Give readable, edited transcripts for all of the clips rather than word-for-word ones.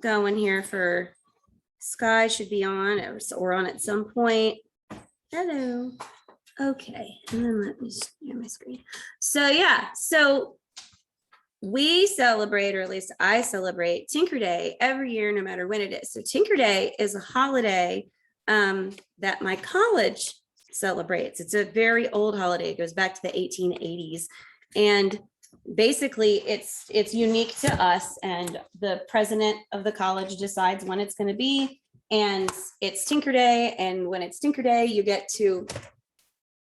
going here for Sky should be on or on at some point. Hello. Okay, and then let me share my screen. So yeah, so we celebrate, or at least I celebrate Tinker Day every year, no matter when it is. So Tinker Day is a holiday that my college celebrates. It's a very old holiday. It goes back to the 1880s. And basically it's unique to us, and the president of the college decides when it's going to be, and it's Tinker Day. And when it's Tinker Day, you get to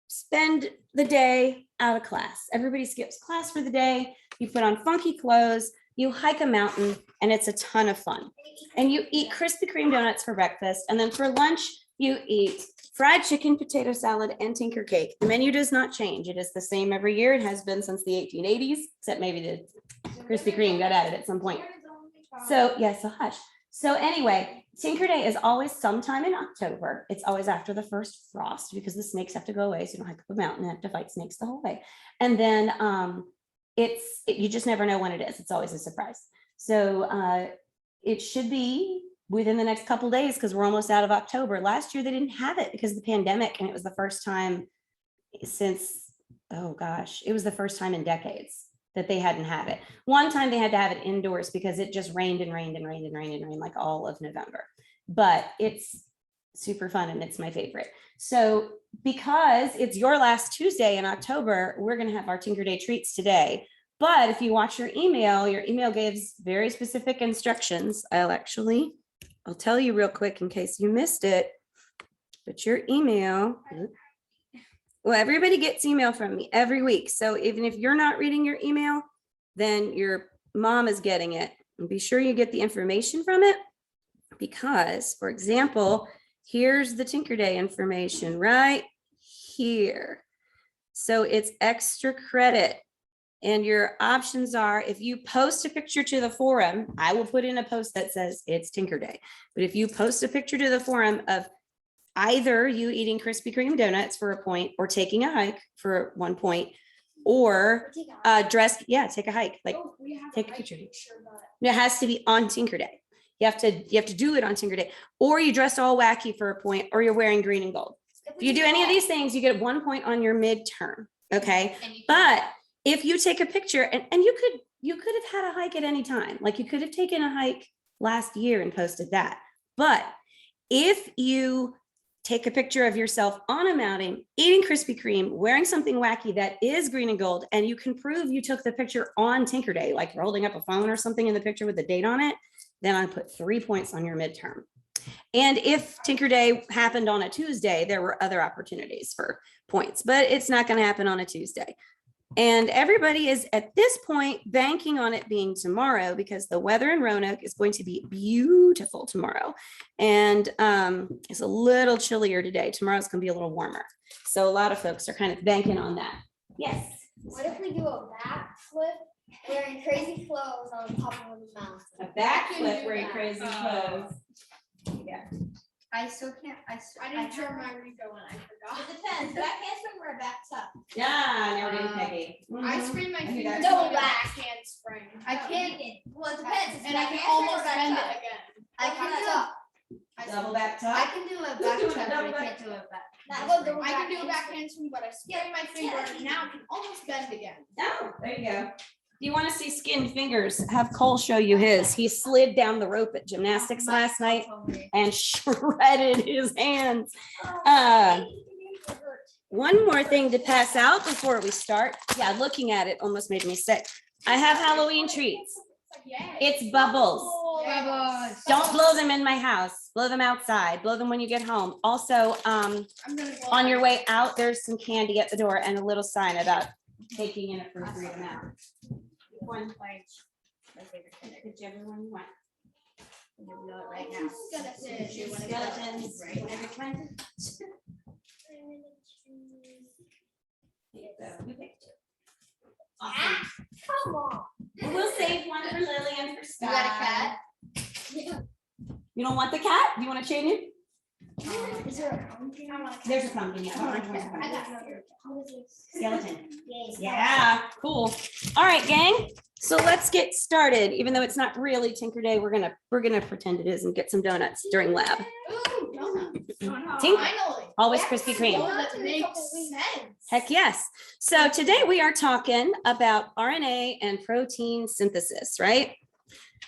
spend the day out of class. Everybody skips class for the day. You put on funky clothes, you hike a mountain, and it's a ton of fun. And you eat Krispy Kreme donuts for breakfast. And then for lunch, you eat fried chicken, potato salad, and Tinker cake. The menu does not change. It is the same every year. It has been since the 1880s, except maybe the Krispy Kreme got added at some point. So yes, so hush. So anyway, Tinker Day is always sometime in October. It's always after the first frost, because the snakes have to go away. So you don't hike up a mountain and have to fight snakes the whole way. And then you just never know when it is. It's always a surprise. So it should be within the next couple of days, because we're almost out of October. Last year they didn't have it because of the pandemic, and it was the first time since, oh gosh, it was the first time in decades that they hadn't had it. One time they had to have it indoors because it just rained and rained and rained and rained and rained like all of November. But it's super fun and it's my favorite. So because it's your last Tuesday in October, we're going to have our Tinker Day treats today. But if you watch your email gives very specific instructions. I'll tell you real quick in case you missed it. But your email, well, everybody gets email from me every week. So even if you're not reading your email, then your mom is getting it. And be sure you get the information from it, because, for example, here's the Tinker Day information right here. So it's extra credit. And your options are, if you post a picture to the forum, I will put in a post that says it's Tinker Day. But if you post a picture to the forum of either you eating Krispy Kreme donuts for a point, or taking a hike for 1 point, or take a hike, like take a picture. It has to be on Tinker Day. You have to do it on Tinker Day, or you dress all wacky for a point, or you're wearing green and gold. If you do any of these things, you get 1 point on your midterm. Okay. But if you take a picture, and you could have had a hike at any time, like you could have taken a hike last year and posted that. But if you take a picture of yourself on a mountain, eating Krispy Kreme, wearing something wacky that is green and gold, and you can prove you took the picture on Tinker Day, like you're holding up a phone or something in the picture with the date on it, then I put 3 points on your midterm. And if Tinker Day happened on a Tuesday, there were other opportunities for points, but it's not going to happen on a Tuesday. And everybody is at this point banking on it being tomorrow, because the weather in Roanoke is going to be beautiful tomorrow. And it's a little chillier today. Tomorrow's going to be a little warmer. So a lot of folks are kind of banking on that. Yes. What if we do a backflip wearing crazy clothes on top of the mountain? A backflip wearing crazy clothes. Yeah. I still can't. I didn't turn my Rico when I forgot. It depends. Back handspring or a back tuck. Yeah, I never did, Peggy. I sprained my finger. Double back handspring. I can't. Well, it depends. And I can almost bend it again. I can Double back tuck. I can do a back doing a tuck, double but I back? can't do a back. I can do a back handspring, but I sprained my finger and now I can almost bend again. Oh, there you go. Do you want to see skinned fingers? Have Cole show you his. He slid down the rope at gymnastics last night and shredded his hands. One more thing to pass out before we start. Yeah, looking at it almost made me sick. I have Halloween treats. It's bubbles. Don't blow them in my house. Blow them outside. Blow them when you get home. Also, on your way out, there's some candy at the door and a little sign about taking in a appropriate amount. One place. Whichever one you want. You know it right now. Skeletons. Whatever kind. Awesome. Come on. We'll save one for Lily and for Scott. You got a cat? You don't want the cat? You want to chain it? Is there a pumpkin? There's a pumpkin. Yeah. I got it. Skeleton. Yeah, cool. All right, gang. So let's get started. Even though it's not really Tinker Day, we're gonna pretend it is and get some donuts during lab. Ooh, donuts. Tinker. Finally. Always Yes. Krispy Kreme. Oh, that makes sense. Heck yes. So today we are talking about RNA and protein synthesis, right?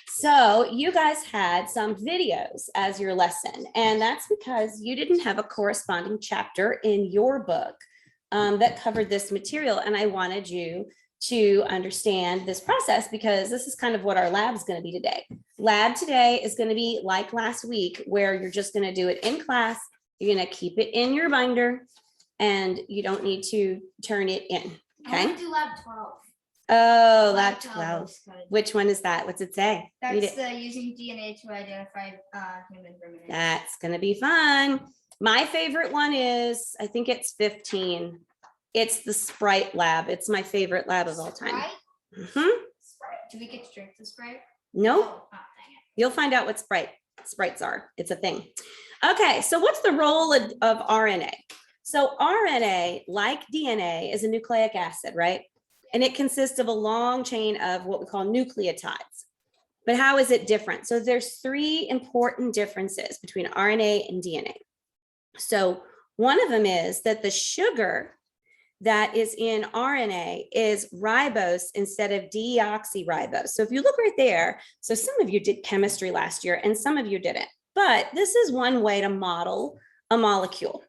So you guys had some videos as your lesson, and that's because you didn't have a corresponding chapter in your book that covered this material. And I wanted you to understand this process because this is kind of what our lab is going to be today. Lab today is going to be like last week, where you're just going to do it in class. You're going to keep it in your binder and you don't need to turn it in. I Okay. want to do lab 12. Oh, Lab lab 12. is good. Which one is that? What's it say? Read That's it. using DNA to identify human remnants. That's going to be fun. My favorite one is, I think it's 15. It's the Sprite lab. It's my favorite lab of all time. Sprite? Mhm. Sprite? Do we get to drink the Sprite? Nope. Oh, dang it. You'll find out what Sprites are. It's a thing. Okay, so what's the role of RNA? So RNA, like DNA, is a nucleic acid, right? And it consists of a long chain of what we call nucleotides. But how is it different? So there's three important differences between RNA and DNA. So one of them is that the sugar that is in RNA is ribose instead of deoxyribose. So if you look right there, so some of you did chemistry last year and some of you didn't, but this is one way to model a molecule.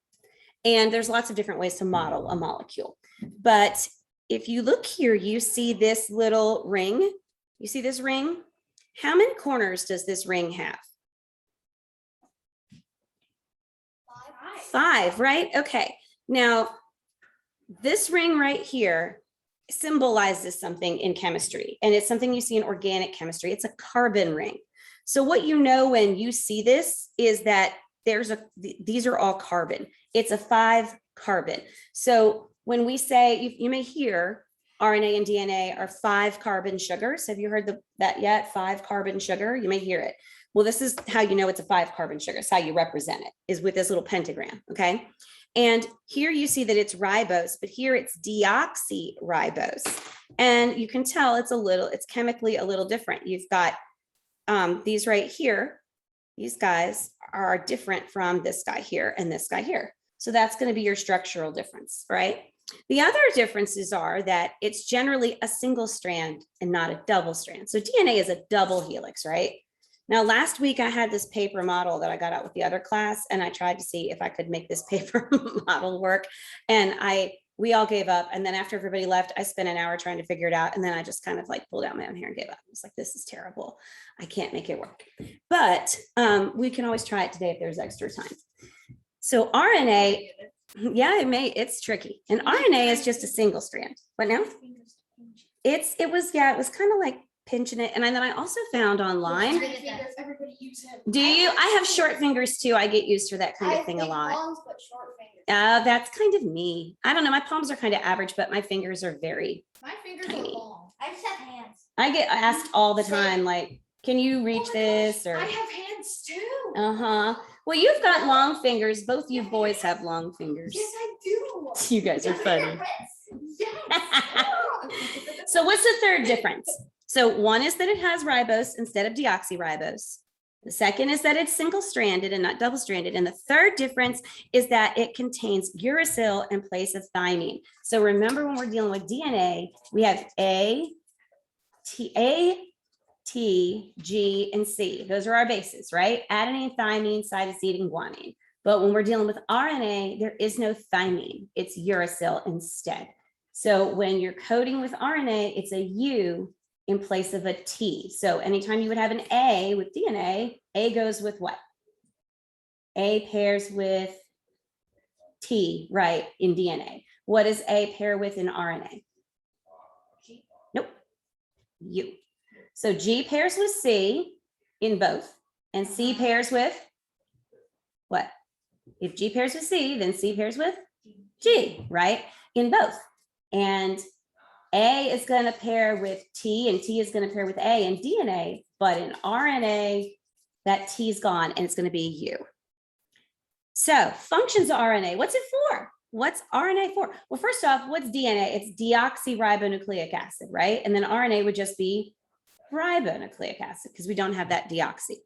And there's lots of different ways to model a molecule. But if you look here, you see this little ring. You see this ring? How many corners does this ring have? 5, right? Okay. Now, this ring right here symbolizes something in chemistry, and it's something you see in organic chemistry. It's a carbon ring. So what you know when you see this is that these are all carbon. It's a 5 carbon. So when we say, you may hear RNA and DNA are 5 carbon sugars. Have you heard that yet? 5 carbon sugar, you may hear it. Well, this is how you know it's a 5 carbon sugar. It's how you represent it, is with this little pentagram, okay? And here you see that it's ribose, but here it's deoxyribose. And you can tell it's chemically a little different. You've got these right here. These guys are different from this guy here and this guy here. So that's going to be your structural difference, right? The other differences are that it's generally a single strand and not a double strand. So DNA is a double helix, right? Now, last week I had this paper model that I got out with the other class, and I tried to see if I could make this paper model work. And we all gave up. And then after everybody left, I spent an hour trying to figure it out. And then I just kind of like pulled out my own hair and gave up. I was like, this is terrible. I can't make it work. But we can always try it today if there's extra time. So RNA, yeah, it's tricky. And RNA is just a single strand. What now? It was kind of like pinching it. And then I also found online. Everybody uses it. Do you? I have short fingers too. I get used to that kind of thing a lot. Palms, but short fingers. That's kind of me. I don't know. My palms are kind of average, but my fingers are very My fingers tiny. are long. I just have hands. I get asked all the time, like, can you reach this? Or I have hands too. uh-huh. Well, you've got long fingers. Both you boys have long fingers. Yes, I do. You guys are funny. Yes. So what's the third difference? So one is that it has ribose instead of deoxyribose. The second is that it's single-stranded and not double-stranded. And the third difference is that it contains uracil in place of thymine. So remember, when we're dealing with DNA, we have A, T, G, and C. Those are our bases, right? Adenine, thymine, cytosine, and guanine. But when we're dealing with RNA, there is no thymine. It's uracil instead. So when you're coding with RNA, it's a U in place of a T. So anytime you would have an A with DNA, A goes with what? A pairs with T, right, in DNA. What does A pair with in RNA? Nope, U. So G pairs with C in both, and C pairs with what? If G pairs with C, then C pairs with G, right, in both. And A is going to pair with T, and T is going to pair with A in DNA, but in RNA, that T is gone, and it's going to be U. So functions of RNA, what's it for? What's RNA for? Well, first off, what's DNA? It's deoxyribonucleic acid, right? And then RNA would just be ribonucleic acid because we don't have that deoxy.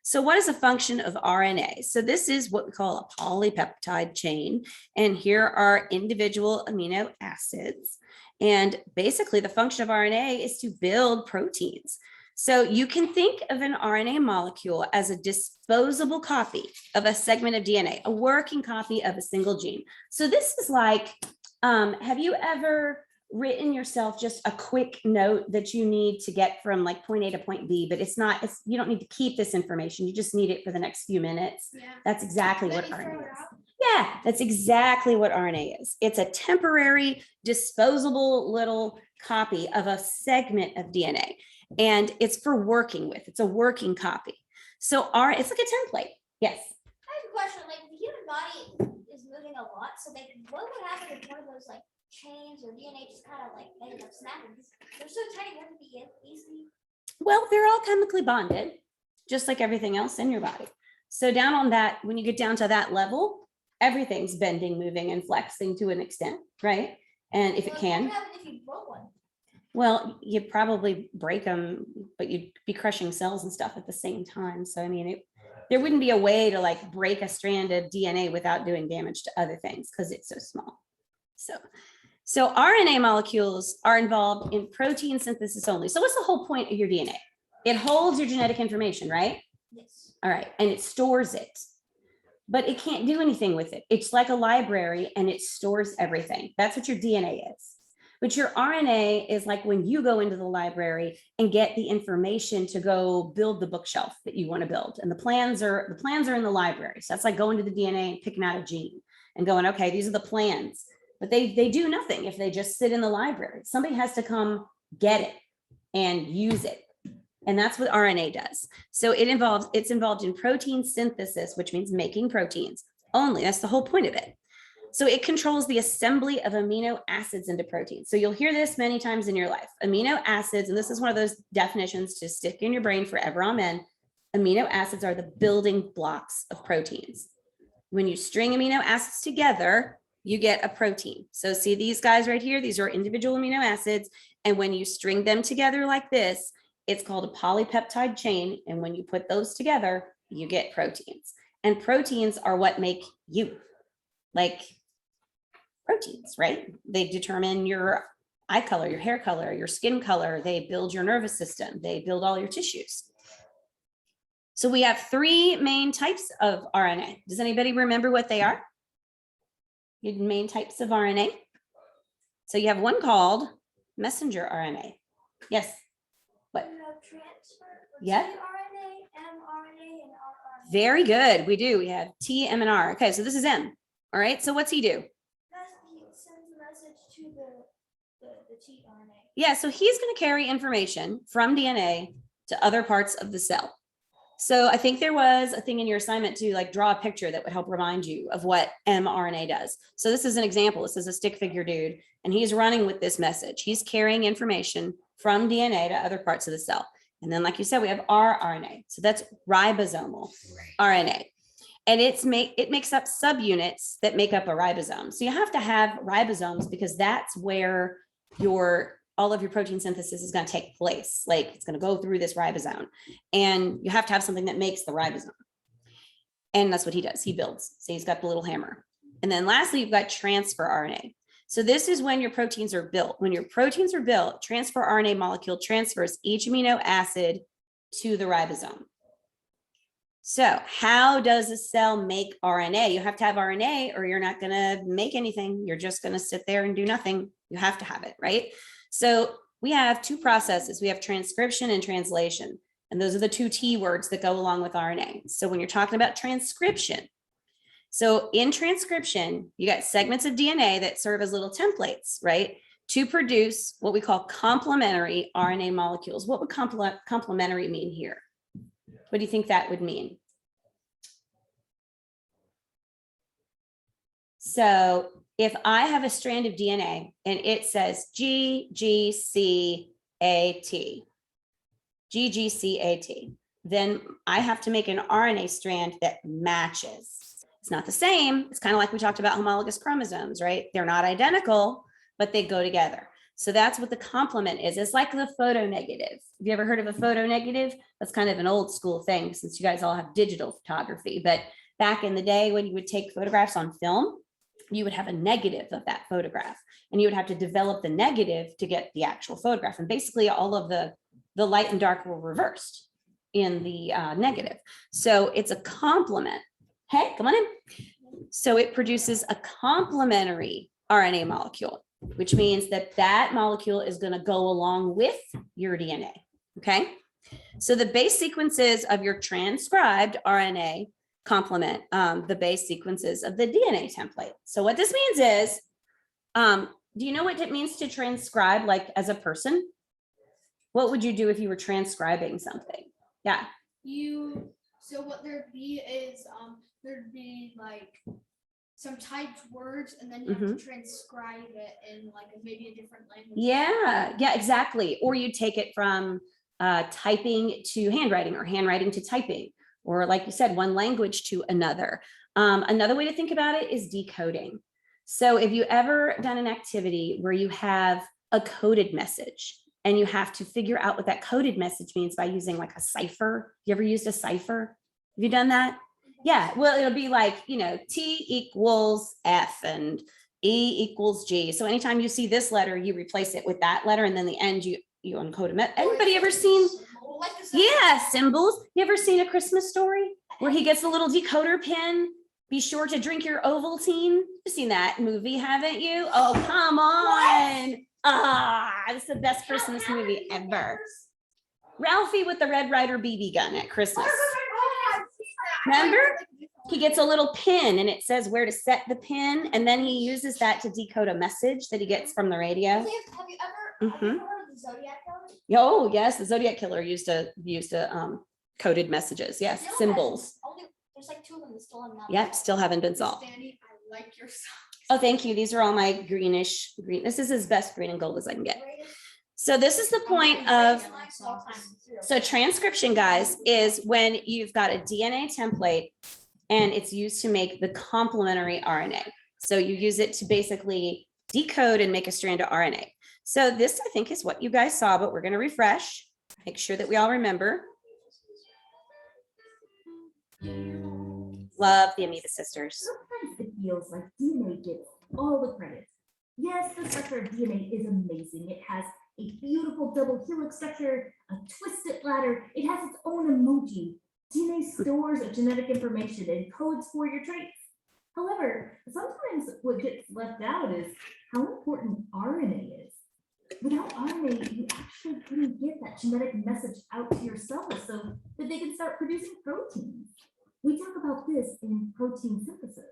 So what is a function of RNA? So this is what we call a polypeptide chain. And here are individual amino acids. And basically the function of RNA is to build proteins. So you can think of an RNA molecule as a disposable copy of a segment of DNA, a working copy of a single gene. So this is like, have you ever written yourself just a quick note that you need to get from like point A to point B, but you don't need to keep this information. You just need it for the next few minutes. Yeah. That's exactly what RNA is. Yeah, that's exactly what RNA is. It's a temporary, disposable little copy of a segment of DNA. And it's for working with. It's a working copy. So it's like a template. Yes. I have a question. Like the human body is moving a lot, so what would happen if one of those like chains or DNA just kind of like ended up snapping? They're so tiny, wouldn't it be easy? Well, they're all chemically bonded, just like everything else in your body. So down on that, when you get down to that level, everything's bending, moving, and flexing to an extent, right? And if it can. What happens if you broke one? Well, you'd probably break them, but you'd be crushing cells and stuff at the same time. So, I mean, there wouldn't be a way to like break a strand of DNA without doing damage to other things because it's so small. So RNA molecules are involved in protein synthesis only. So what's the whole point of your DNA? It holds your genetic information, right? Yes. All right, and it stores it, but it can't do anything with it. It's like a library and it stores everything. That's what your DNA is. But your RNA is like when you go into the library and get the information to go build the bookshelf that you want to build. And the plans are in the library. So that's like going to the DNA and picking out a gene and going, okay, these are the plans. But they do nothing if they just sit in the library. Somebody has to come get it and use it. And that's what RNA does. So it's involved in protein synthesis, which means making proteins only. That's the whole point of it. So it controls the assembly of amino acids into proteins. So you'll hear this many times in your life. Amino acids, and this is one of those definitions to stick in your brain forever, amen. Amino acids are the building blocks of proteins. When you string amino acids together, you get a protein. So see these guys right here, these are individual amino acids. And when you string them together like this, it's called a polypeptide chain. And when you put those together, you get proteins. And proteins are what make you, like proteins, right? They determine your eye color, your hair color, your skin color. They build your nervous system. They build all your tissues. So we have three main types of RNA. Does anybody remember what they are? Your main types of RNA. So you have one called messenger RNA. Yes. What? Yeah. RNA, mRNA, and rRNA. Very good. We do. We have T, M, and R. Okay, so this is M. All right. So what's he do? He sends a message to the tRNA. Yeah. So he's going to carry information from DNA to other parts of the cell. So I think there was a thing in your assignment to like draw a picture that would help remind you of what mRNA does. So this is an example. This is a stick figure dude, and he's running with this message. He's carrying information from DNA to other parts of the cell. And then, like you said, we have rRNA. So that's ribosomal RNA. And it makes up subunits that make up a ribosome. So you have to have ribosomes because that's where all of your protein synthesis is going to take place. Like it's going to go through this ribosome. And you have to have something that makes the ribosome. And that's what he does. He builds. So he's got the little hammer. And then lastly, you've got transfer RNA. So this is when your proteins are built. When your proteins are built, transfer RNA molecule transfers each amino acid to the ribosome. So how does a cell make RNA? You have to have RNA or you're not going to make anything. You're just going to sit there and do nothing. You have to have it, right? So we have two processes. We have transcription and translation. And those are the two T words that go along with RNA. So when you're talking about transcription, so in transcription, you got segments of DNA that serve as little templates, right? To produce what we call complementary RNA molecules. What would complementary mean here? What do you think that would mean? So if I have a strand of DNA and it says GGCAT, GGCAT, then I have to make an RNA strand that matches. It's not the same. It's kind of like we talked about homologous chromosomes, right? They're not identical, but they go together. So that's what the complement is. It's like the photonegative. Have you ever heard of a photonegative? That's kind of an old school thing since you guys all have digital photography. But back in the day when you would take photographs on film, you would have a negative of that photograph and you would have to develop the negative to get the actual photograph. And basically all of the light and dark were reversed in the negative. So it's a complement. Hey, come on in. So it produces a complementary RNA molecule, which means that that molecule is going to go along with your DNA. Okay. So the base sequences of your transcribed RNA complement the base sequences of the DNA template. So what this means is, do you know what it means to transcribe, like as a person? What would you do if you were transcribing something? Yeah. So what there'd be is there'd be like some typed words and then you have to transcribe it in like maybe a different language. Yeah, exactly. Or you take it from typing to handwriting or handwriting to typing, or like you said, one language to another. Another way to think about it is decoding. So if you ever done an activity where you have a coded message and you have to figure out what that coded message means by using like a cipher. You ever used a cipher? Have you done that? Yeah, well, it'll be like, you know, T equals F and E equals G. So anytime you see this letter, you replace it with that letter, and then the end you encode it. Anybody ever seen? Yeah, symbols. You ever seen A Christmas Story where he gets a little decoder pin? Be sure to drink your Ovaltine. You've seen that movie, haven't you? Oh, come on. It's the best Christmas movie ever. Ralphie with the Red Ryder BB gun at Christmas. Remember? He gets a little pin and it says where to set the pin, and then he uses that to decode a message that he gets from the radio. Have you ever heard of the Zodiac Killer? Oh yes, the Zodiac Killer used to coded messages. Yes, symbols. There's like 2 of them that still haven't. Yep, still haven't been solved. Danny, I like your socks. Oh, thank you. These are all my greenish green. This is as best green and gold as I can get. So this is the point of, so transcription, guys, is when you've got a DNA template and it's used to make the complementary RNA. So you use it to basically decode and make a strand of RNA. So this, I think, is what you guys saw, but we're going to refresh, make sure that we all remember. Love the Amoeba Sisters. Sometimes it feels like DNA gets all the credit. Yes, the structure of DNA is amazing. It has a beautiful double helix structure, a twisted ladder. It has its own emoji. DNA stores genetic information and codes for your traits. However, sometimes what gets left out is how important RNA is. Without RNA, you actually couldn't get that genetic message out to your cells so that they can start producing proteins. We talk about this in protein synthesis.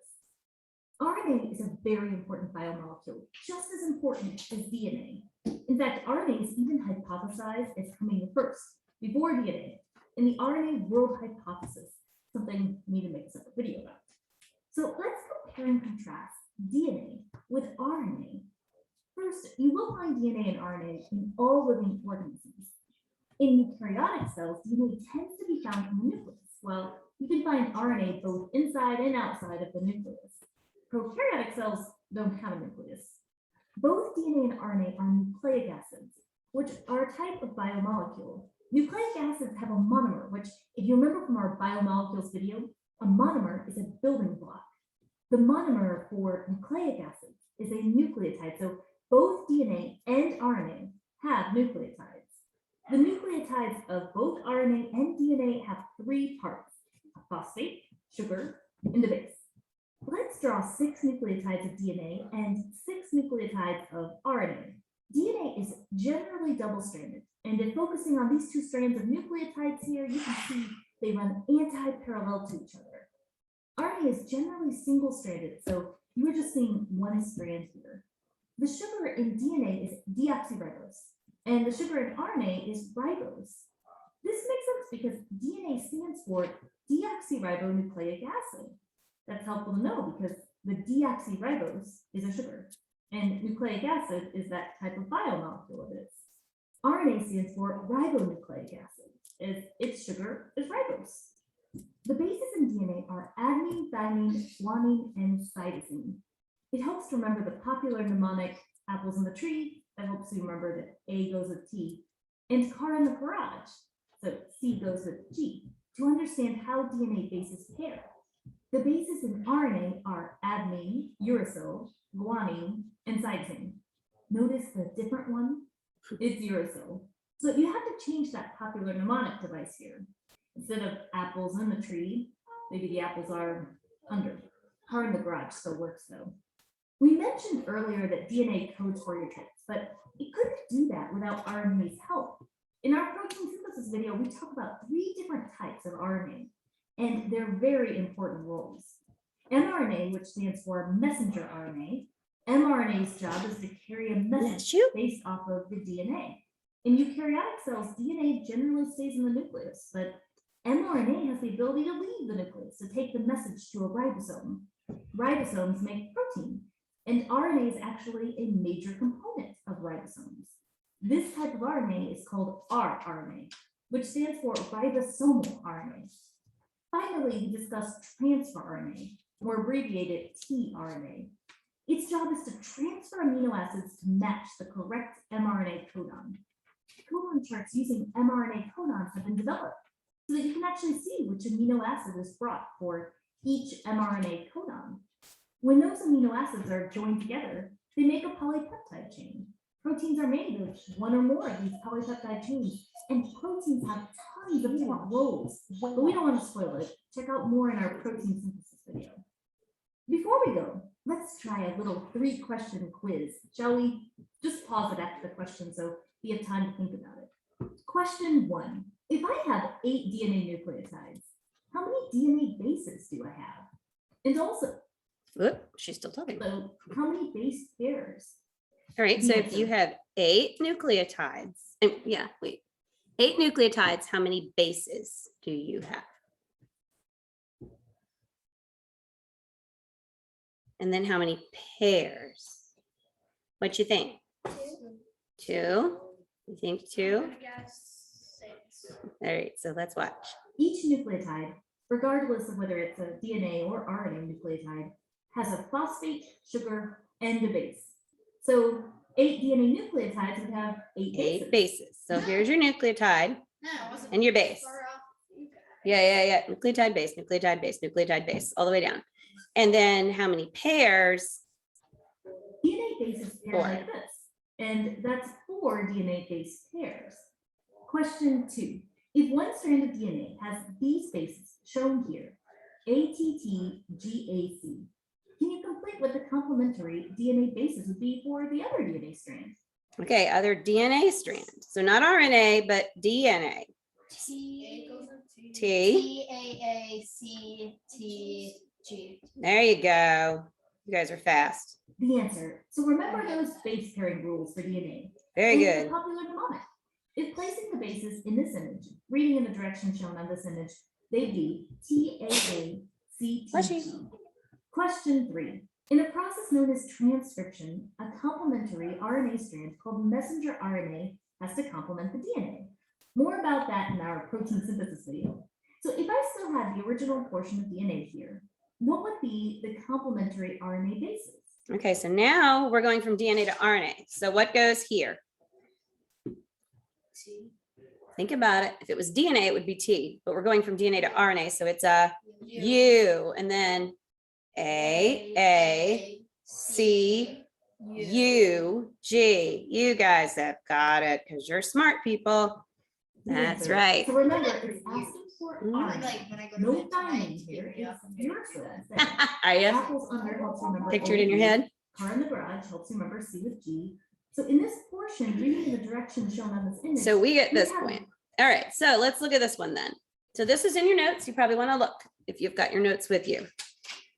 RNA is a very important biomolecule, just as important as DNA. In fact, RNA is even hypothesized as coming first, before DNA, in the RNA world hypothesis, something we need to make a separate video about. So let's compare and contrast DNA with RNA. First, you will find DNA and RNA in all living organisms. In eukaryotic cells, DNA tends to be found in the nucleus, while you can find RNA both inside and outside of the nucleus. Prokaryotic cells don't have a nucleus. Both DNA and RNA are nucleic acids, which are a type of biomolecule. Nucleic acids have a monomer, which, if you remember from our biomolecules video, a monomer is a building block. The monomer for nucleic acids is a nucleotide, so both DNA and RNA have nucleotides. The nucleotides of both RNA and DNA have 3 parts: a phosphate, sugar, and a base. Let's draw 6 nucleotides of DNA and 6 nucleotides of RNA. DNA is generally double-stranded, and in focusing on these 2 strands of nucleotides here, you can see they run anti-parallel to each other. RNA is generally single-stranded, so you are just seeing one strand here. The sugar in DNA is deoxyribose, and the sugar in RNA is ribose. This makes sense because DNA stands for deoxyribonucleic acid. That's helpful to know because the deoxyribose is a sugar, and nucleic acid is that type of biomolecule it is. RNA stands for ribonucleic acid, as its sugar is ribose. The bases in DNA are adenine, thymine, guanine, and cytosine. It helps to remember the popular mnemonic apples in the tree. That helps you remember that A goes with T, and car in the garage. So C goes with G to understand how DNA bases pair. The bases in RNA are adenine, uracil, guanine, and cytosine. Notice the different one? It's uracil. So you have to change that popular mnemonic device here. Instead of apples in the tree, maybe the apples are under. Car in the garage still works though. We mentioned earlier that DNA codes for your types, but it couldn't do that without RNA's help. In our protein synthesis video, we talk about 3 different types of RNA and their very important roles. mRNA, which stands for messenger RNA, mRNA's job is to carry a Bless message you. based off of the DNA. In eukaryotic cells, DNA generally stays in the nucleus, but mRNA has the ability to leave the nucleus to take the message to a ribosome. Ribosomes make protein, and RNA is actually a major component of ribosomes. This type of RNA is called rRNA, which stands for ribosomal RNA. Finally, we discussed transfer RNA, or abbreviated tRNA. Its job is to transfer amino acids to match the correct mRNA codon. Codon charts using mRNA codons have been developed so that you can actually see which amino acid is brought for each mRNA codon. When those amino acids are joined together, they make a polypeptide chain. Proteins are made of one or more of these polypeptide chains, and proteins have tons of different roles, but we don't want to spoil it. Check out more in our protein synthesis video. Before we go, let's try a little 3-question quiz, shall we? Just pause it after the question so you have time to think about it. Question 1. If I have 8 DNA nucleotides, how many DNA bases do I have? And also, Oop, she's still talking. so how many base pairs? All right, so if you have 8 nucleotides, and 8 nucleotides, how many bases do you have? And then how many pairs? What you think? 2? You think 2? Guess 6. All right, so let's watch. Each nucleotide, regardless of whether it's a DNA or RNA nucleotide, has a phosphate, sugar, and a base. So 8 DNA nucleotides would have 8 bases. 8 bases. So here's your nucleotide and your base. Yeah. Nucleotide base, nucleotide base, nucleotide base, all the way down. And then how many pairs? DNA bases pair 4. like this, and that's 4 DNA base pairs. Question 2. If one strand of DNA has these bases shown here, ATT, GAC, can you complete what the complementary DNA bases would be for the other DNA strand? Okay, other DNA strand. So not RNA, but DNA. T T. TAACTG. There you go. You guys are fast. The answer. So remember those base pairing rules for DNA. Very And good. the popular mnemonic. If placing the bases in this image, reading in the direction shown on this image, they'd be Bless TAACTG. you. Question 3. In a process known as transcription, a complementary RNA strand called messenger RNA has to complement the DNA. More about that in our protein synthesis video. So if I still had the original portion of DNA here, what would be the complementary RNA bases? Okay, so now we're going from DNA to RNA. So what goes here? Think about it. If it was DNA, it would be T, but we're going from DNA to RNA, so it's a U, and then A, C, U, G. You guys have got it because you're smart people. The That's answer. right. So remember, it's asking for Mm. RNA. Like when I go to No bed tonight, thymine to here. get me It's up and get uracil instead. Are you? Apples under helps remember. Picture it in your OU. head. Car in the garage helps you remember C with G. So in this portion, reading in the direction shown on this image. So we get we this have- point. All right, so let's look at this one then. So this is in your notes. You probably want to look if you've got your notes with you.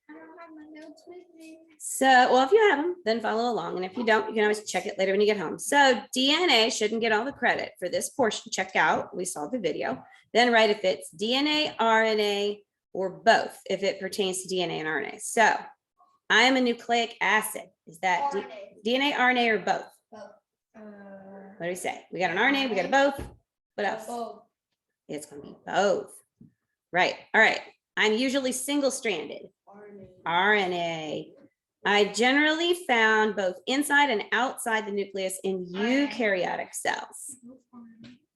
I don't have my notes with me. So, well, if you have them, then follow along. And if you don't, you can always check it later when you get home. So DNA shouldn't get all the credit for this portion. Check out, we saw the video. Then write if it's DNA, RNA, or both, if it pertains to DNA and RNA. So I am a nucleic acid. Is that DNA, RNA, or both? What do we say? We got an RNA, we got a both. What else? It's going to be both. Right. All right. I'm usually single-stranded. RNA. I generally found both inside and outside the nucleus in eukaryotic cells.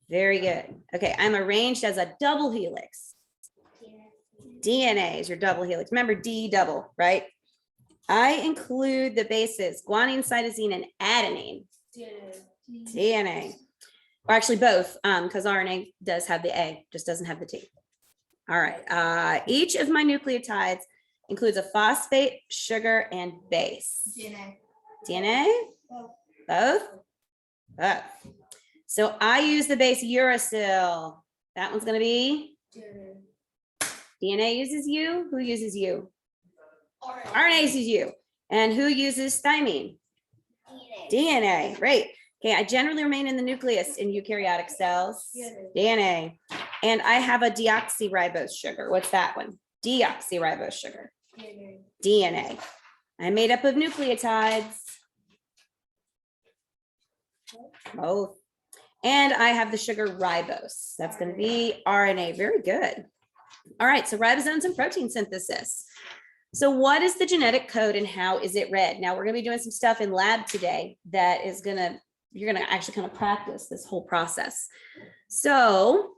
Very good. Okay, I'm arranged as a double helix. DNA is your double helix. Remember D double, right? I include the bases guanine, cytosine, and adenine. DNA. Or actually both, because RNA does have the A, just doesn't have the T. All right. Each of my nucleotides includes a phosphate, sugar, and base. DNA? Both? Both. So I use the base uracil. That one's going to be? DNA uses U. Who uses U? RNA uses U. And who uses thymine? DNA. Great. Okay, I generally remain in the nucleus in eukaryotic cells. DNA. And I have a deoxyribose sugar. What's that one? Deoxyribose sugar. DNA. I'm made up of nucleotides. Both. And I have the sugar ribose. That's going to be RNA. Very good. All right, so ribosomes and protein synthesis. So what is the genetic code and how is it read? Now we're going to be doing some stuff in lab today that is going to, you're going to actually kind of practice this whole process. So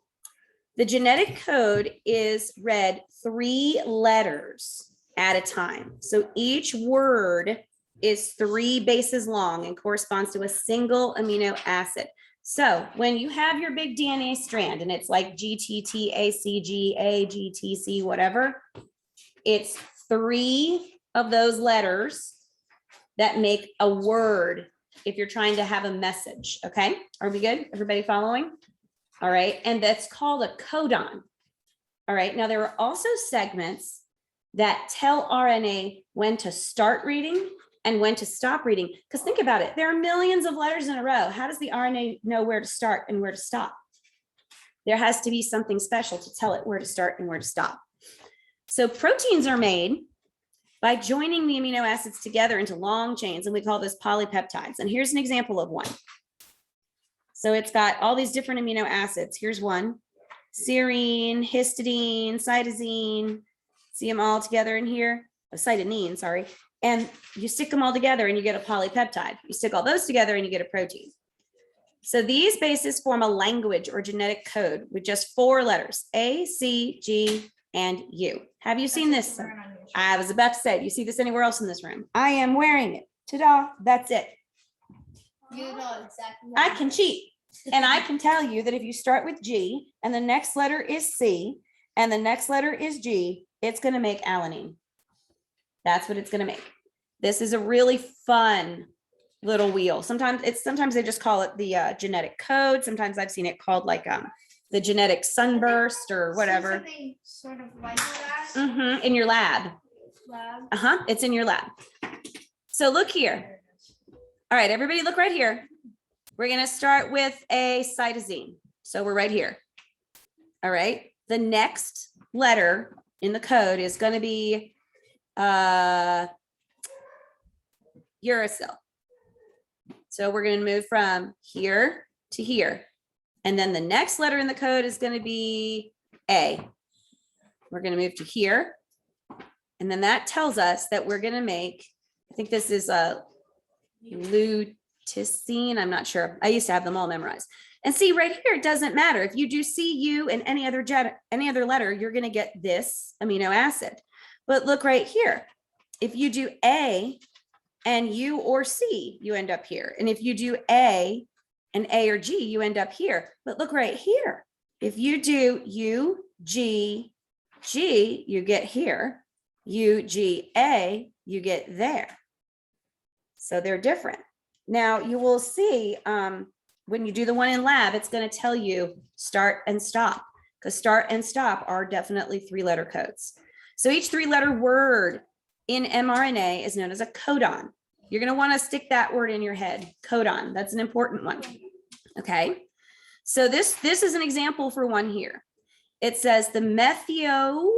the genetic code is read 3 letters at a time. So each word is 3 bases long and corresponds to a single amino acid. So when you have your big DNA strand and it's like GTT, ACG, AGTC, whatever, it's 3 of those letters that make a word if you're trying to have a message. Okay, are we good? Everybody following? All right, and that's called a codon. All right, now there are also segments that tell RNA when to start reading and when to stop reading. Because think about it, there are millions of letters in a row. How does the RNA know where to start and where to stop? There has to be something special to tell it where to start and where to stop. So proteins are made by joining the amino acids together into long chains, and we call this polypeptides. And here's an example of one. So it's got all these different amino acids. Here's one: serine, histidine, cytosine. See them all together in here? Oh, cytidine, sorry. And you stick them all together and you get a polypeptide. You stick all those together and you get a protein. So these bases form a language or genetic code with just 4 letters: A, C, G, and U. Have you seen this? I was about to say, do you see this anywhere else in this room? I am wearing it. Ta-da, that's it. You know exactly. I can cheat. And I can tell you that if you start with G and the next letter is C and the next letter is G, it's going to make alanine. That's what it's going to make. This is a really fun little wheel. Sometimes they just call it the genetic code. Sometimes I've seen it called like the genetic sunburst or whatever. Something sort of like that. In your lab. Lab. It's in your lab. So look here. All right, everybody look right here. We're going to start with a cytosine. So we're right here. All right. The next letter in the code is going to be uracil. So we're going to move from here to here. And then the next letter in the code is going to be A. We're going to move to here. And then that tells us that we're going to make, I think this is a lutecine. I'm not sure. I used to have them all memorized. And see right here, it doesn't matter. If you do C, U, and any other letter, you're going to get this amino acid. But look right here. If you do A and U or C, you end up here. And if you do A and A or G, you end up here. But look right here. If you do U, G, G, you get here. U, G, A, you get there. So they're different. Now you will see when you do the one in lab, it's going to tell you start and stop, because start and stop are definitely 3-letter codes. So each 3-letter word in mRNA is known as a codon. You're going to want to stick that word in your head, codon. That's an important one. Okay. So this is an example for one here. It says the methionine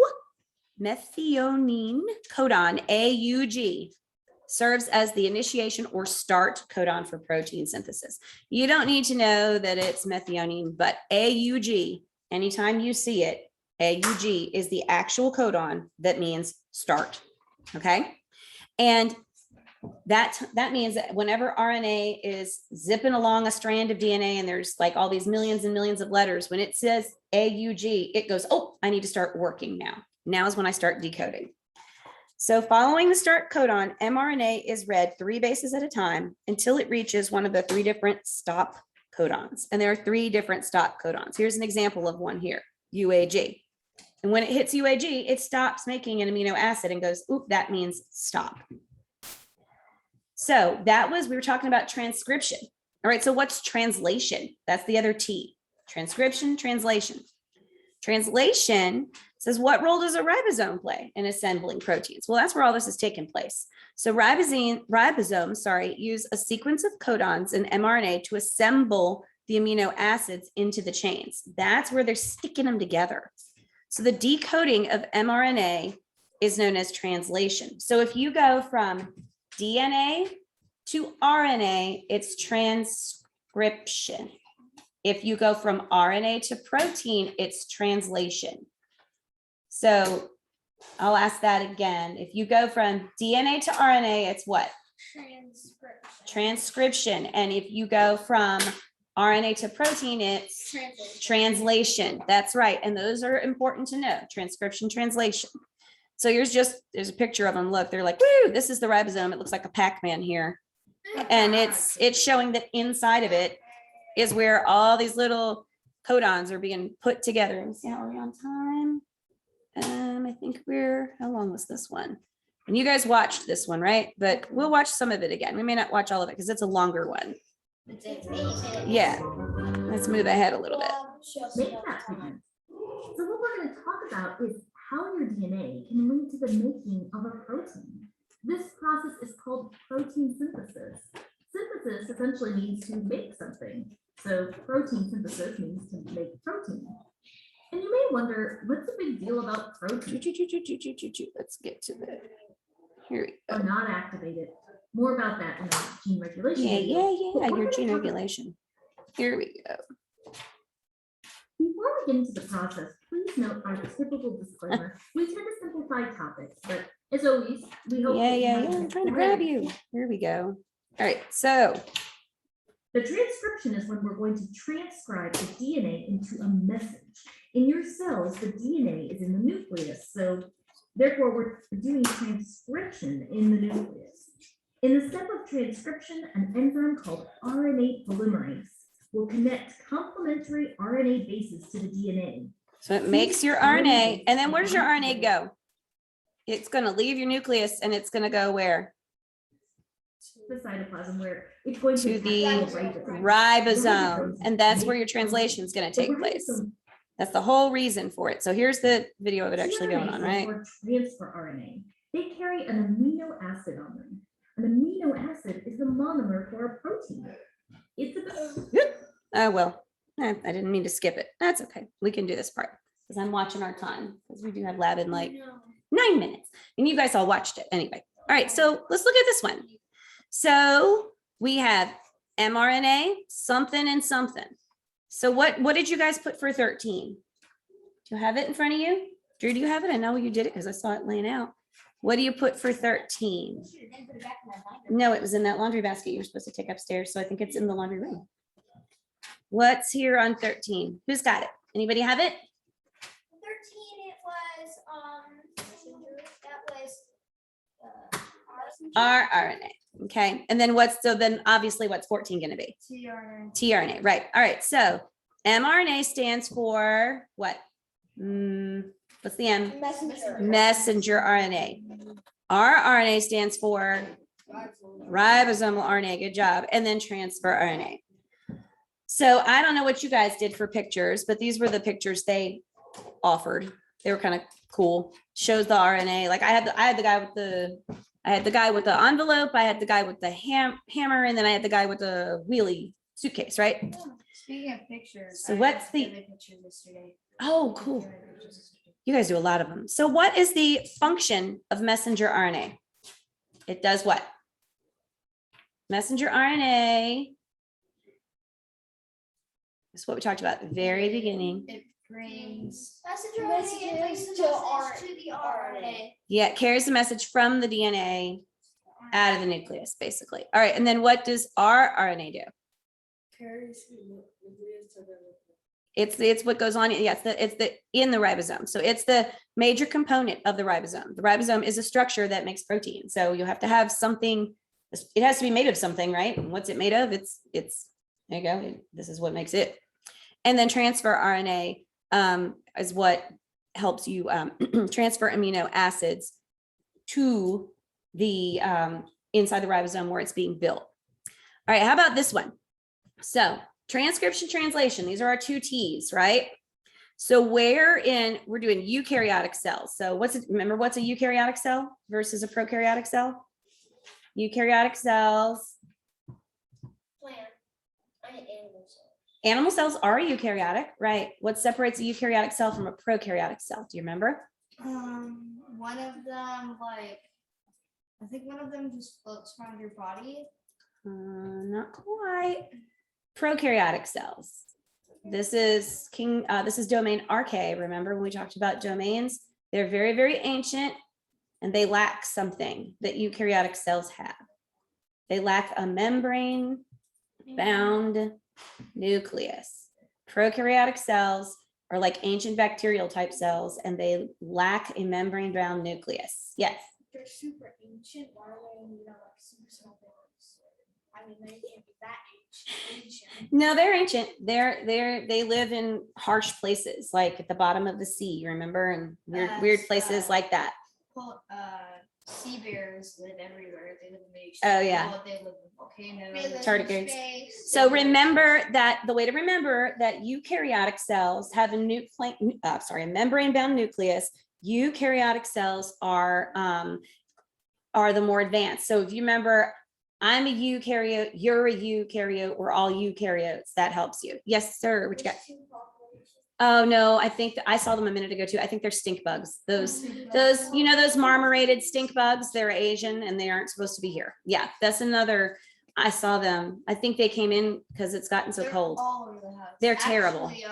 codon, AUG, serves as the initiation or start codon for protein synthesis. You don't need to know that it's methionine, but AUG, anytime you see it, AUG is the actual codon that means start. Okay. And that means that whenever RNA is zipping along a strand of DNA and there's like all these millions and millions of letters, when it says AUG, it goes, oh, I need to start working now. Now is when I start decoding. So following the start codon, mRNA is read 3 bases at a time until it reaches one of the 3 different stop codons. And there are 3 different stop codons. Here's an example of one here, UAG. And when it hits UAG, it stops making an amino acid and goes, oop, that means stop. So that was, we were talking about transcription. All right, so what's translation? That's the other T. Transcription, translation. Translation says, what role does a ribosome play in assembling proteins? Well, that's where all this is taking place. So ribosomes, use a sequence of codons in mRNA to assemble the amino acids into the chains. That's where they're sticking them together. So the decoding of mRNA is known as translation. So if you go from DNA to RNA, it's transcription. If you go from RNA to protein, it's translation. So I'll ask that again. If you go from DNA to RNA, it's what? Transcription. And if you go from RNA to protein, it's translation. That's right. And those are important to know, transcription, translation. So there's a picture of them. Look, they're like, woo, this is the ribosome. It looks like a Pac-Man here. And it's showing that inside of it is where all these little codons are being put together. And see how we're on time. I think how long was this one? And you guys watched this one, right? But we'll watch some of it again. We may not watch all of it because it's a longer one. Yeah. Let's move ahead a little bit. Make that happen. So what we're going to talk about is how your DNA can link to the making of a protein. This process is called protein synthesis. Synthesis essentially means to make something. So protein synthesis means to make protein. And you may wonder, what's the big deal about protein? Let's get to the, here we Or go. not activated. More about that in our gene regulation. Yeah, video. your gene regulation. Here we go. Before we get into the process, please note our typical disclaimer. We tend to simplify topics, but as always, we hope. Yeah. I'm trying to grab you. Here we go. All right, so. The transcription is when we're going to transcribe the DNA into a message. In your cells, the DNA is in the nucleus, so therefore we're doing transcription in the nucleus. In the step of transcription, an enzyme called RNA polymerase will connect complementary RNA bases to the DNA. So it makes your RNA, and then where does your RNA go? It's going to leave your nucleus and it's going to go where? The cytoplasm, where it's going To the ribosome. ribosome. And that's where your translation is going to The take place. ribosome That's the whole reason for it. So here's the video of it actually going on, right? Or transfer RNA. They carry an amino acid on them. An amino acid is the monomer for a protein. It's a Oh, well, I didn't mean to skip it. That's okay. We can do this part because I'm watching our time because we do have lab in like 9 minutes and you guys all watched it anyway. All right, so let's look at this one. So we have mRNA, something and something. So what did you guys put for 13? Do you have it in front of you? Drew, do you have it? I know you did it because I saw it laying out. What do you put for 13? No, it was in that laundry basket you were supposed to take upstairs. So I think it's in the laundry room. What's here on 13? Who's got it? Anybody have it? 13, it was, that was rRNA. Okay. And then then obviously what's 14 going to be? tRNA. Right. All right. So mRNA stands for what? What's the M? Messenger RNA. rRNA stands for ribosomal RNA. Good job. And then transfer RNA. So I don't know what you guys did for pictures, but these were the pictures they offered. They were kind of cool. Shows the RNA. Like I had the guy with the envelope. I had the guy with the hammer, and then I had the guy with the wheelie suitcase, right? Speaking of pictures. So I what's took the- pictures yesterday. Oh, cool. You guys do a lot of them. So what is the function of messenger RNA? It does what? Messenger RNA. That's what we talked about at the very beginning. It brings Messenger Messages RNA brings the to message to the RNA. Yeah, it carries the message from the DNA out of the nucleus, basically. All right, and then what does our RNA do? carries the nucleus to the It's what goes on. Yes, it's the in the ribosome. So it's the major component of the ribosome. The ribosome is a structure that makes protein. So you'll have to have something. It has to be made of something, right? And what's it made of? It's there you go. This is what makes it. And then transfer RNA is what helps you transfer amino acids to the inside the ribosome where it's being built. All right, how about this one? So transcription, translation, these are our two T's, right? So we're doing eukaryotic cells. So remember what's a eukaryotic cell versus a prokaryotic cell? Eukaryotic cells. Plant. Animal cell. Animal cells are eukaryotic, right? What separates a eukaryotic cell from a prokaryotic cell? Do you remember? one of them I think one of them just floats around your body. Not quite. Prokaryotic cells. This is domain RK. Remember when we talked about domains? They're very, very ancient and they lack something that eukaryotic cells have. They lack a membrane bound nucleus. Prokaryotic cells are like ancient bacterial type cells and they lack a membrane bound nucleus. Yes. They're super ancient. Why are they, like super small things? I mean, they can't be that ancient. No, they're ancient. They live in harsh places, like at the bottom of the sea, remember, and weird places like that. Well, sea bears live everywhere. They live in the Oh, yeah. They live in volcanoes. They live in Tardigrades. space. So remember that the way to remember that eukaryotic cells have a membrane bound nucleus. Eukaryotic cells are the more advanced. So if you remember, I'm a eukaryote, you're a eukaryote, we're all eukaryotes. That helps you. Yes, sir. What you got? Oh no, I think I saw them a minute ago too. I think they're stink bugs. Those those marmorated stink bugs. They're Asian and they aren't supposed to be here. Yeah, that's another. I saw them. I think they came in because it's gotten so They're cold. all over the house. They're terrible. Actually,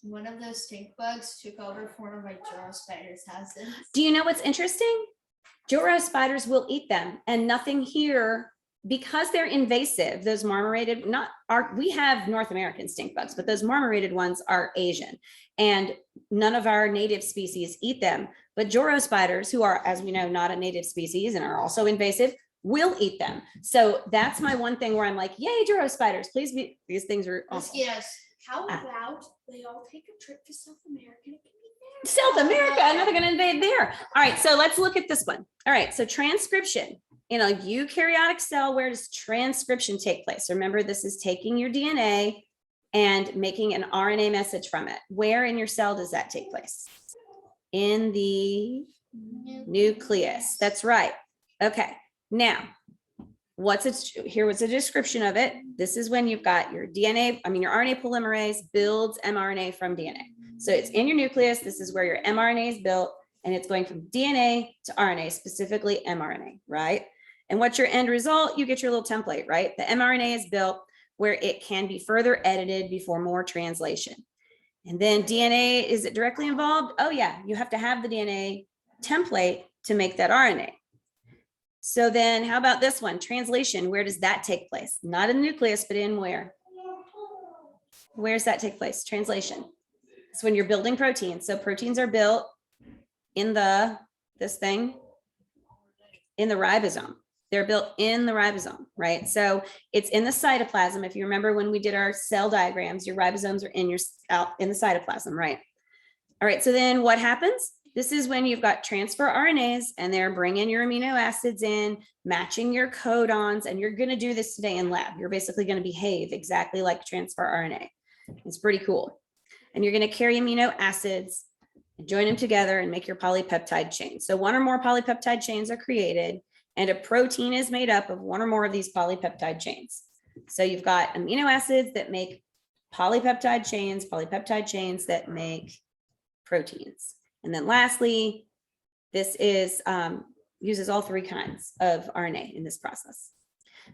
one of those stink bugs took over for one of my JrLRCL spiders' houses. Do you know what's interesting? JrLRCL spiders will eat them, and nothing here because they're invasive. Those marmorated, we have North American stink bugs, but those marmorated ones are Asian, and none of our native species eat them. But JrLRCL spiders, who are, as we know, not a native species and are also invasive, will eat them. So that's my one thing where I'm like, yay, JrLRCL spiders, please be. These things are awful. Mosquitoes. How about they all take a trip to South America? It can be there. South America, now they're going to invade there. All right, so let's look at this one. All right, so transcription. In a eukaryotic cell, where does transcription take place? Remember, this is taking your DNA and making an RNA message from it. Where in your cell does that take place? In the nucleus. That's right. Okay, now, here was a description of it. This is when you've got your your RNA polymerase builds mRNA from DNA. So it's in your nucleus. This is where your mRNA is built, and it's going from DNA to RNA, specifically mRNA, right? And what's your end result? You get your little template, right? The mRNA is built where it can be further edited before more translation. And then DNA, is it directly involved? Oh yeah, you have to have the DNA template to make that RNA. So then how about this one? Translation, where does that take place? Not in the nucleus, but in where? Where does that take place? Translation. It's when you're building proteins. So proteins are built in the ribosome. They're built in the ribosome, right? So it's in the cytoplasm. If you remember when we did our cell diagrams, your ribosomes are in the cytoplasm, right? All right, so then what happens? This is when you've got transfer RNAs and they're bringing your amino acids in, matching your codons, and you're going to do this today in lab. You're basically going to behave exactly like transfer RNA. It's pretty cool. And you're going to carry amino acids, join them together and make your polypeptide chain. So one or more polypeptide chains are created, and a protein is made up of one or more of these polypeptide chains. So you've got amino acids that make polypeptide chains that make proteins. And then lastly, this is uses all three kinds of RNA in this process.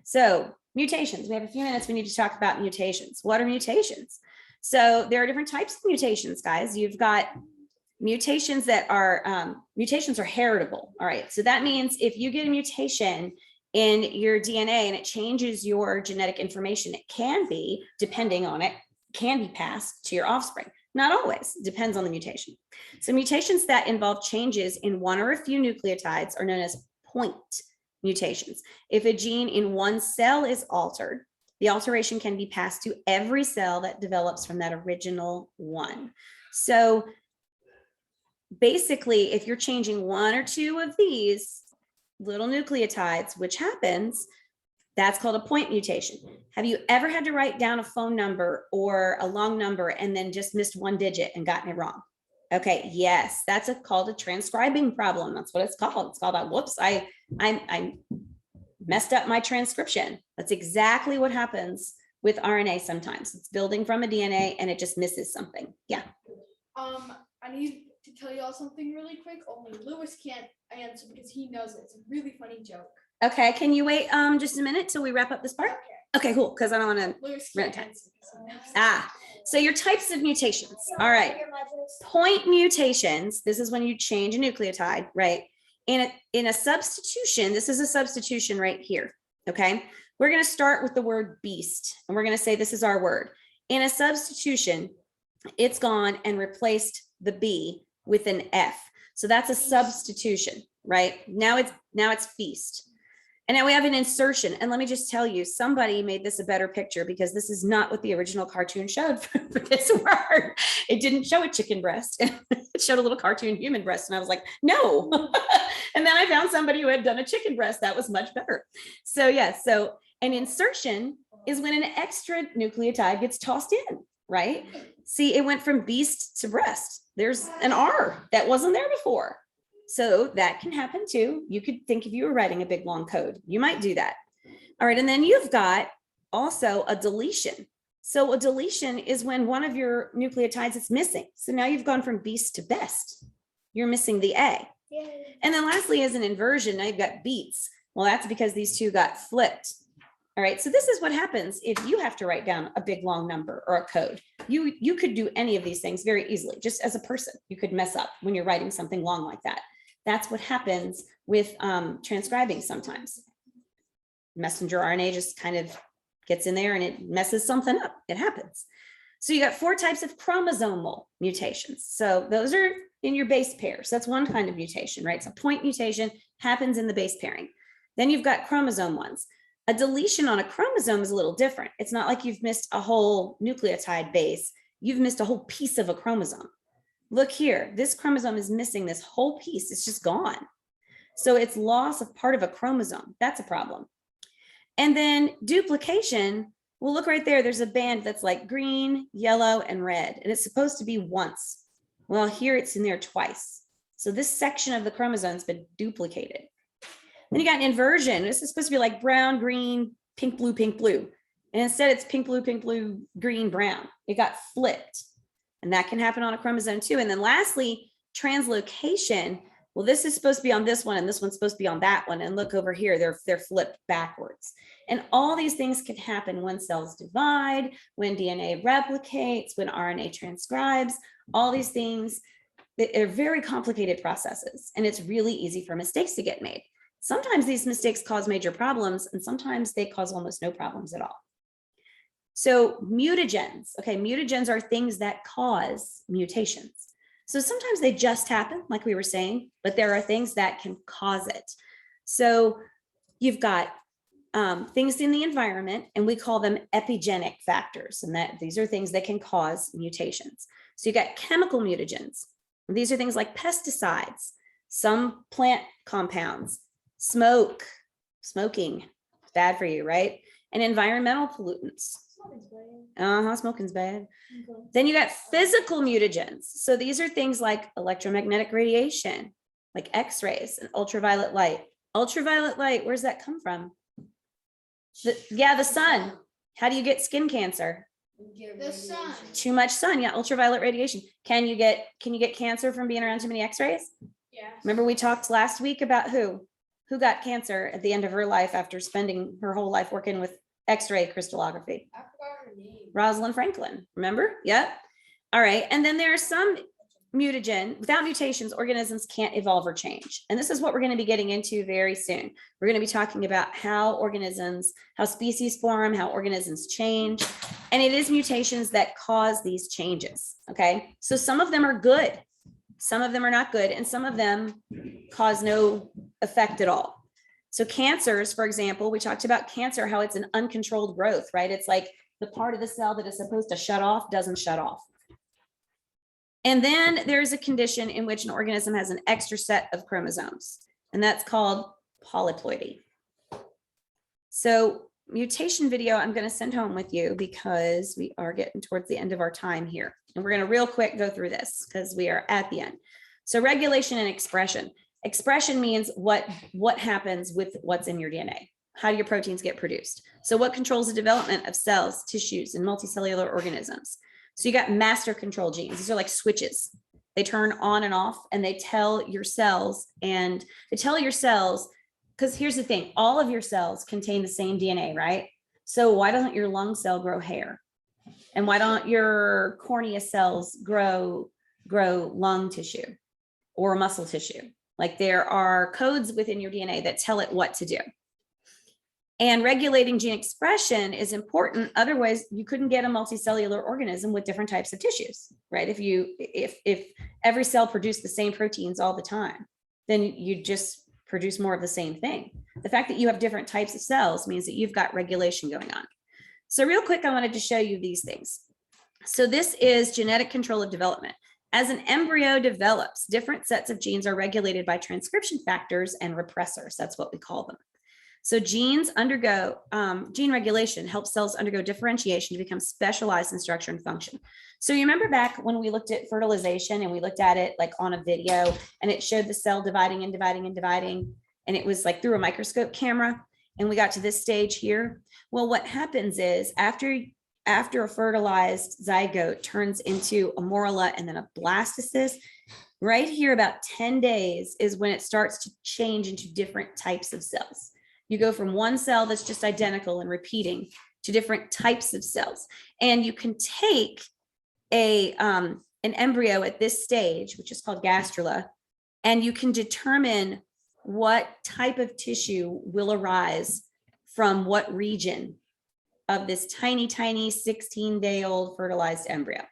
So mutations, we have a few minutes, we need to talk about mutations. What are mutations? So there are different types of mutations, guys. You've got mutations that are, mutations are heritable. All right. So that means if you get a mutation in your DNA and it changes your genetic information, it can be, depending on it, can be passed to your offspring. Not always, depends on the mutation. So mutations that involve changes in one or a few nucleotides are known as point mutations. If a gene in one cell is altered, the alteration can be passed to every cell that develops from that original one. So basically, if you're changing one or two of these little nucleotides, which happens, that's called a point mutation. Have you ever had to write down a phone number or a long number and then just missed one digit and gotten it wrong? Okay, yes, that's called a transcribing problem. That's what it's called. It's called, whoops, I messed up my transcription. That's exactly what happens with RNA sometimes. It's building from a DNA and it just misses something. Yeah. I need to tell you all something really quick. Only Lewis can't answer because he knows it. It's a really funny joke. Okay, can you wait just a minute till we wrap up this part? Okay, cool, because I don't want to. Lewis Run can't time. answer 'cause he knows it. So your types of mutations. All right. Point mutations, this is when you change a nucleotide, right? In a substitution, this is a substitution right here, okay? We're going to start with the word beast, and we're going to say this is our word. In a substitution, it's gone and replaced the B with an F. So that's a substitution, right? Now it's feast. And now we have an insertion. And let me just tell you, somebody made this a better picture because this is not what the original cartoon showed for this word. It didn't show a chicken breast. It showed a little cartoon human breast. And I was like, no. And then I found somebody who had done a chicken breast. That was much better. So yeah, so an insertion is when an extra nucleotide gets tossed in, right? See, it went from beast to breast. There's an R that wasn't there before. So that can happen too. You could think if you were writing a big long code, you might do that. All right, and then you've got also a deletion. So a deletion is when one of your nucleotides is missing. So now you've gone from beast to best. You're missing the A. Yay. And then lastly is an inversion. Now you've got beats. Well, that's because these two got flipped. All right, so this is what happens if you have to write down a big long number or a code. You could do any of these things very easily. Just as a person, you could mess up when you're writing something long like that. That's what happens with transcribing sometimes. Messenger RNA just kind of gets in there and it messes something up. It happens. So you got 4 types of chromosomal mutations. So those are in your base pairs. That's one kind of mutation, right? So point mutation happens in the base pairing. Then you've got chromosome ones. A deletion on a chromosome is a little different. It's not like you've missed a whole nucleotide base. You've missed a whole piece of a chromosome. Look here, this chromosome is missing this whole piece. It's just gone. So it's loss of part of a chromosome. That's a problem. And then duplication, well, look right there. There's a band that's like green, yellow, and red, and it's supposed to be once. Well, here it's in there twice. So this section of the chromosome has been duplicated. Then you got an inversion. This is supposed to be like brown, green, pink, blue, and instead it's pink, blue, green, brown. It got flipped. And that can happen on a chromosome too. And then lastly, translocation. Well, this is supposed to be on this one and this one's supposed to be on that one. And look over here, they're flipped backwards. And all these things can happen when cells divide, when DNA replicates, when RNA transcribes, all these things. They're very complicated processes. And it's really easy for mistakes to get made. Sometimes these mistakes cause major problems and sometimes they cause almost no problems at all. So mutagens, okay, mutagens are things that cause mutations. So sometimes they just happen, like we were saying, but there are things that can cause it. So you've got things in the environment, and we call them epigenetic factors, and that these are things that can cause mutations. So you got chemical mutagens. These are things like pesticides, some plant compounds, smoking, bad for you, right? And environmental pollutants. Smoking's bad. Okay. Then you got physical mutagens. So these are things like electromagnetic radiation, like X-rays and ultraviolet light. Ultraviolet light, where's that come from? The sun. How do you get skin cancer? The sun. Too much sun. Yeah, ultraviolet radiation. Can you get cancer from being around too many X-rays? Yeah. Remember we talked last week about who got cancer at the end of her life after spending her whole life working with X-ray crystallography. I forgot her name. Rosalind Franklin, remember? Yep. All right. And then there are some mutagen. Without mutations, organisms can't evolve or change. And this is what we're going to be getting into very soon. We're going to be talking about how species form, how organisms change. And it is mutations that cause these changes. Okay. So some of them are good. Some of them are not good. And some of them cause no effect at all. So cancers, for example, we talked about cancer, how it's an uncontrolled growth, right? It's like the part of the cell that is supposed to shut off doesn't shut off. And then there's a condition in which an organism has an extra set of chromosomes, and that's called polyploidy. So mutation video, I'm going to send home with you because we are getting towards the end of our time here. And we're going to real quick go through this because we are at the end. So regulation and expression. Expression means what happens with what's in your DNA. How do your proteins get produced? So what controls the development of cells, tissues, and multicellular organisms? So you got master control genes. These are like switches. They turn on and off, and they tell your cells, because here's the thing, all of your cells contain the same DNA, right? So why doesn't your lung cell grow hair? And why don't your cornea cells grow lung tissue or muscle tissue? Like there are codes within your DNA that tell it what to do. And regulating gene expression is important. Otherwise, you couldn't get a multicellular organism with different types of tissues, right? If every cell produced the same proteins all the time, then you just produce more of the same thing. The fact that you have different types of cells means that you've got regulation going on. So real quick, I wanted to show you these things. So this is genetic control of development. As an embryo develops, different sets of genes are regulated by transcription factors and repressors. That's what we call them. So genes undergo, gene regulation helps cells undergo differentiation to become specialized in structure and function. So you remember back when we looked at fertilization and we looked at it like on a video and it showed the cell dividing and dividing and dividing, and it was like through a microscope camera, and we got to this stage here. Well, what happens is after a fertilized zygote turns into a morula and then a blastocyst, right here about 10 days is when it starts to change into different types of cells. You go from one cell that's just identical and repeating to different types of cells. And you can take an embryo at this stage, which is called gastrula, and you can determine what type of tissue will arise from what region of this tiny, tiny 16-day-old fertilized embryo.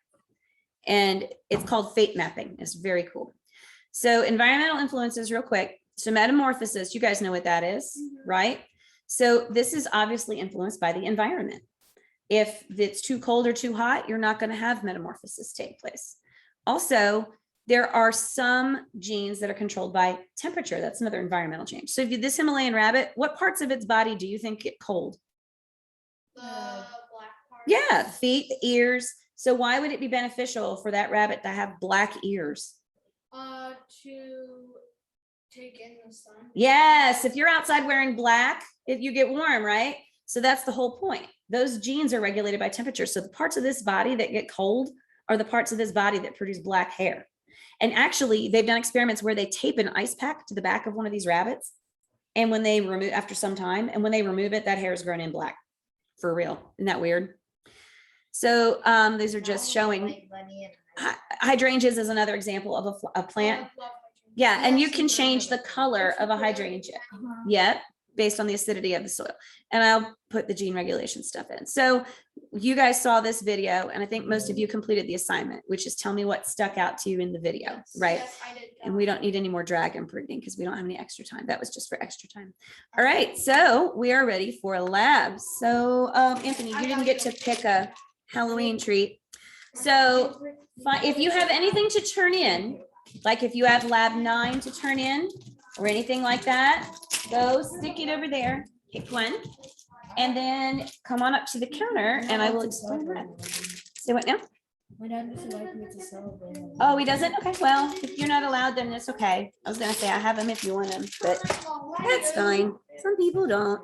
And it's called fate mapping. It's very cool. So environmental influences real quick. So metamorphosis, you guys know what that is, right? So this is obviously influenced by the environment. If it's too cold or too hot, you're not going to have metamorphosis take place. Also, there are some genes that are controlled by temperature. That's another environmental change. So if you, this Himalayan rabbit, what parts of its body do you think get cold? The black part. Yeah, the feet, the ears. So why would it be beneficial for that rabbit to have black ears? To take in the sun. Yes, if you're outside wearing black, you get warm, right? So that's the whole point. Those genes are regulated by temperature. So the parts of this body that get cold are the parts of this body that produce black hair. And actually, they've done experiments where they tape an ice pack to the back of one of these rabbits. And when they remove, after some time, and when they remove it, that hair is grown in black. For real. Isn't that weird? So these are just showing, hydrangeas is another example of a plant. Yeah, and you can change the color of a hydrangea. Yep, based on the acidity of the soil. And I'll put the gene regulation stuff in. So you guys saw this video, and I think most of you completed the assignment, which is tell me what stuck out to you in the video, right? Yes, I did. And we don't need any more drag and printing because we don't have any extra time. That was just for extra time. All right, so we are ready for labs. So Anthony, you didn't get to pick a Halloween treat. So if you have anything to turn in, like if you have lab 9 to turn in or anything like that, go stick it over there, pick one, and then come on up to the counter and I will explain that. Say what now? My dad doesn't like me to celebrate. Oh, he doesn't? Okay, well, if you're not allowed, then it's okay. I was gonna say I have them if you want them, but that's fine. Some people don't.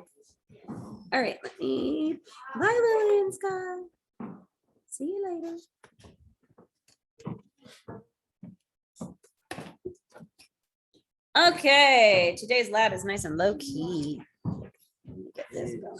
All right, let me, bye Lily and Sky. See you later. Okay, today's lab is nice and low key. Let me get this going.